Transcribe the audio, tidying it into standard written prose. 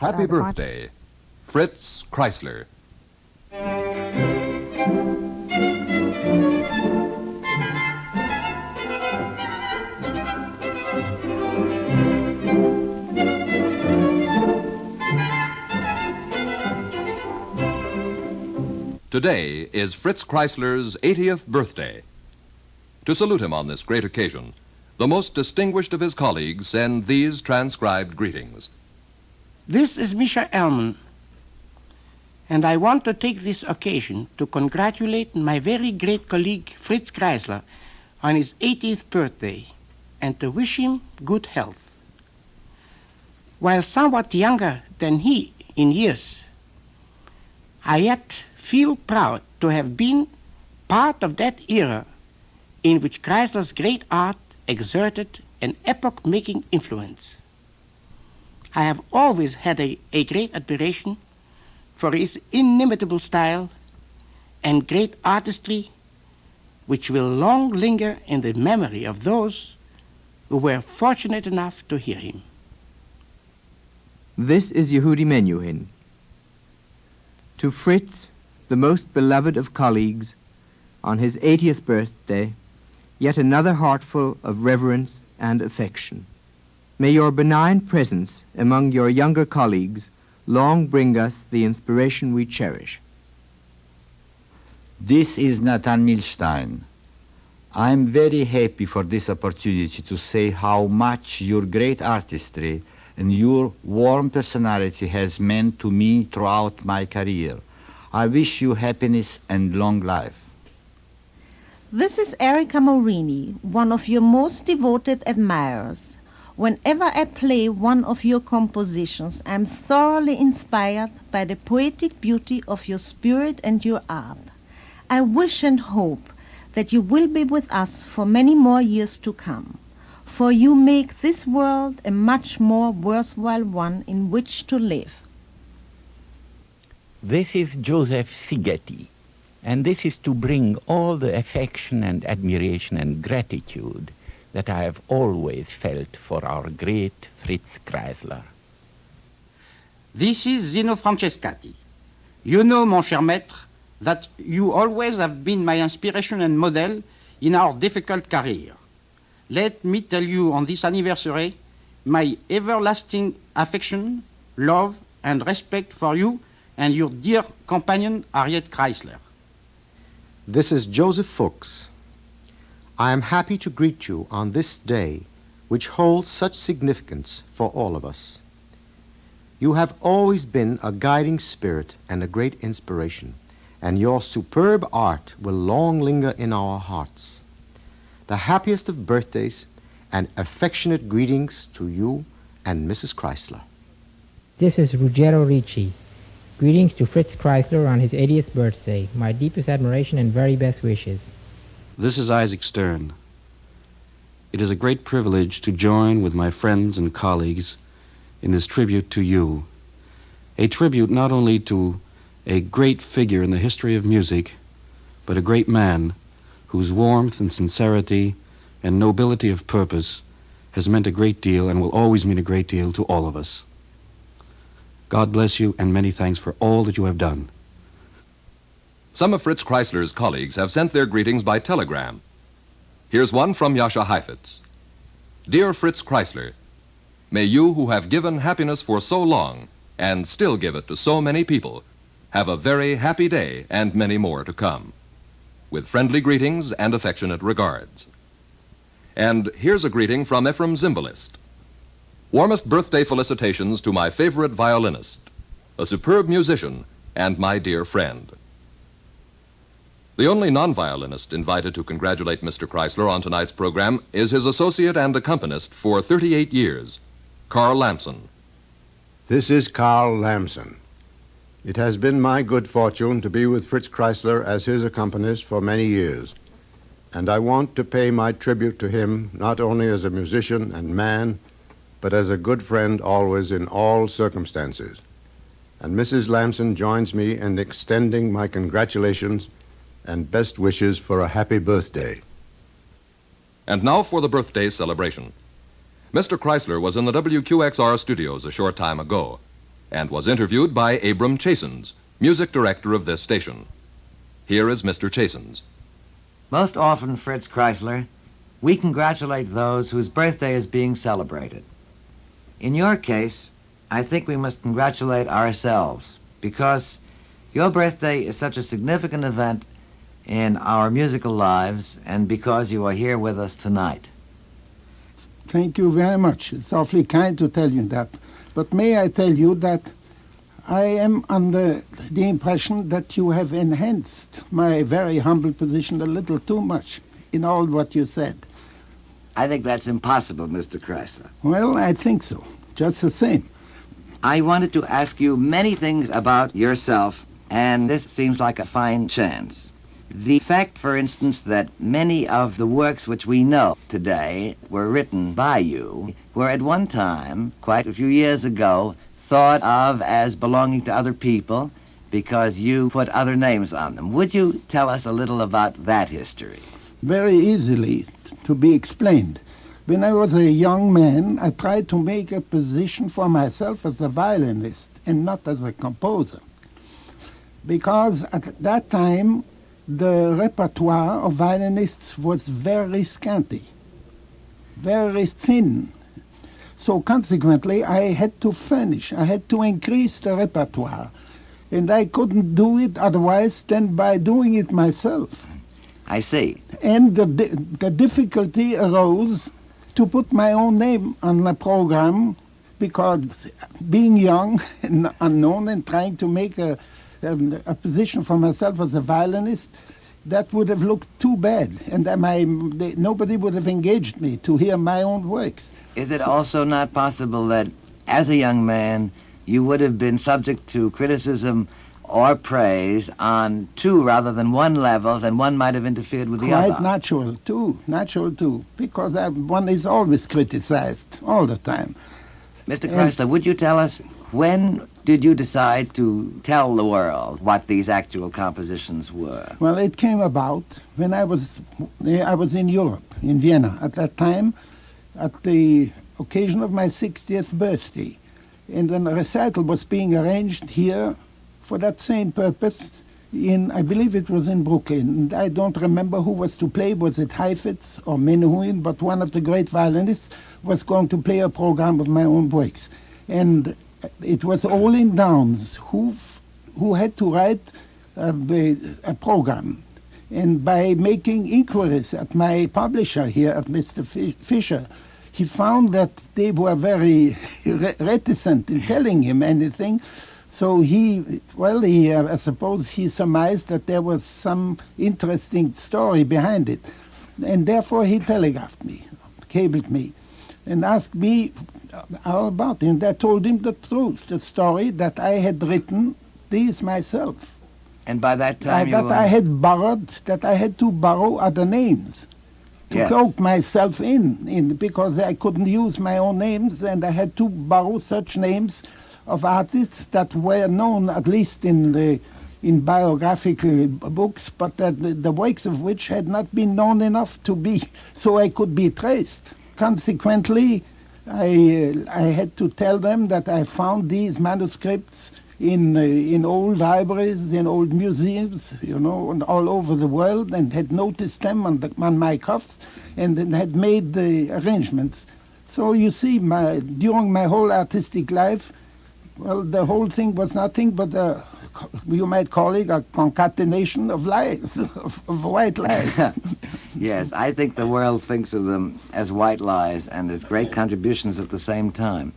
Happy birthday, Fritz Chrysler. Today is Fritz Chrysler's 80th birthday. To salute him on this great occasion, the most distinguished of his colleagues send these transcribed greetings. This is Misha Elman, and I want to take this occasion to congratulate my very great colleague Fritz Kreisler on his 80th birthday and to wish him good health. While somewhat younger than he in years, I yet feel proud to have been part of that era in which Chrysler's great art exerted an epoch-making influence. I have always had a great admiration for his inimitable style and great artistry, which will long linger in the memory of those who were fortunate enough to hear him. This is Yehudi Menuhin. To Fritz, the most beloved of colleagues, on his 80th birthday, yet another heartful of reverence and affection. May your benign presence among your younger colleagues long bring us the inspiration we cherish. This is Nathan Milstein. I am very happy for this opportunity to say how much your great artistry and your warm personality has meant to me throughout my career. I wish you happiness and long life. This is Erika Morini, one of your most devoted admirers. Whenever I play one of your compositions, I am thoroughly inspired by the poetic beauty of your spirit and your art. I wish and hope that you will be with us for many more years to come, for you make this world a much more worthwhile one in which to live. This is Joseph Sigeti, and this is to bring all the affection and admiration and gratitude that I have always felt for our great Fritz Kreisler. This is Zino Francescati. You know, mon cher maître, that you always have been my inspiration and model in our difficult career. Let me tell you on this anniversary my everlasting affection, love, and respect for you and your dear companion, Harriet Chrysler. This is Joseph Fuchs. I am happy to greet you on this day, which holds such significance for all of us. You have always been a guiding spirit and a great inspiration, and your superb art will long linger in our hearts. The happiest of birthdays and affectionate greetings to you and Mrs. Chrysler. This is Ruggero Ricci. Greetings to Fritz Chrysler on his 80th birthday. My deepest admiration and very best wishes. This is Isaac Stern. It is a great privilege to join with my friends and colleagues in this tribute to you. A tribute not only to a great figure in the history of music, but a great man whose warmth and sincerity and nobility of purpose has meant a great deal and will always mean a great deal to all of us. God bless you, and many thanks for all that you have done. Some of Fritz Chrysler's colleagues have sent their greetings by telegram. Here's one from Yasha Heifetz. Dear Fritz Chrysler, may you who have given happiness for so long and still give it to so many people have a very happy day and many more to come. With friendly greetings and affectionate regards. And here's a greeting from Ephraim Zimbalist. Warmest birthday felicitations to my favorite violinist, a superb musician, and my dear friend. The only non-violinist invited to congratulate Mr. Chrysler on tonight's program is his associate and accompanist for 38 years, Carl Lamson. This is Carl Lamson. It has been my good fortune to be with Fritz Chrysler as his accompanist for many years, and I want to pay my tribute to him not only as a musician and man, but as a good friend always in all circumstances. And Mrs. Lamson joins me in extending my congratulations and best wishes for a happy birthday. And now for the birthday celebration. Mr. Chrysler was in the WQXR studios a short time ago. and was interviewed by Abram Chasins, music director of this station. Here is Mr. Chasins. Most often, Fritz Chrysler, we congratulate those whose birthday is being celebrated. In your case, I think we must congratulate ourselves because your birthday is such a significant event in our musical lives and because you are here with us tonight. Thank you very much. It's awfully kind to tell you that. But may I tell you that I am under the impression that you have enhanced my very humble position a little too much in all what you said. I think that's impossible, Mr. Kreisler. Well, I think so. Just the same. I wanted to ask you many things about yourself, and this seems like a fine chance. The fact, for instance, that many of the works which we know today were written by you were at one time, quite a few years ago, thought of as belonging to other people because you put other names on them. Would you tell us a little about that history? Very easily to be explained. When I was a young man, I tried to make a position for myself as a violinist and not as a composer. Because at that time, the repertoire of violinists was very scanty, very thin. So consequently, I had to furnish, I had to increase the repertoire. And I couldn't do it otherwise than by doing it myself. I see. And the difficulty arose to put my own name on the program because being young and unknown and trying to make a position for myself as a violinist, that would have looked too bad, and nobody would have engaged me to hear my own works. Is it also not possible that, as a young man, you would have been subject to criticism or praise on two rather than one levels, and one might have interfered with the other? Quite natural too, because one is always criticized, all the time. Mr. Kreisler, would you tell us, when did you decide to tell the world what these actual compositions were? Well, it came about when I was in Europe, in Vienna, at that time, at the occasion of my 60th birthday. And then a recital was being arranged here for that same purpose I believe it was in Brooklyn. And I don't remember who was to play. Was it Heifetz or Menuhin? But one of the great violinists was going to play a program of my own works. And it was Olin Downs who had to write a program. And by making inquiries at my publisher here, at Mr. Fisher, he found that they were very reticent in telling him anything. So I suppose he surmised that there was some interesting story behind it. And therefore he telegraphed me, cabled me, and asked me all about it. And I told him the truth, the story that I had written these myself. And by that time I had to borrow other names to cloak myself in because I couldn't use my own names, and I had to borrow such names of artists that were known, at least in biographical books, but the works of which had not been known enough to be, so I could be traced. Consequently, I had to tell them that I found these manuscripts in old libraries, in old museums, and all over the world, and had noticed them on my cuffs, and then had made the arrangements. So you see, during my whole artistic life, well, the whole thing was nothing but you might call it a concatenation of lies, of white lies. Yes, I think the world thinks of them as white lies and as great contributions at the same time.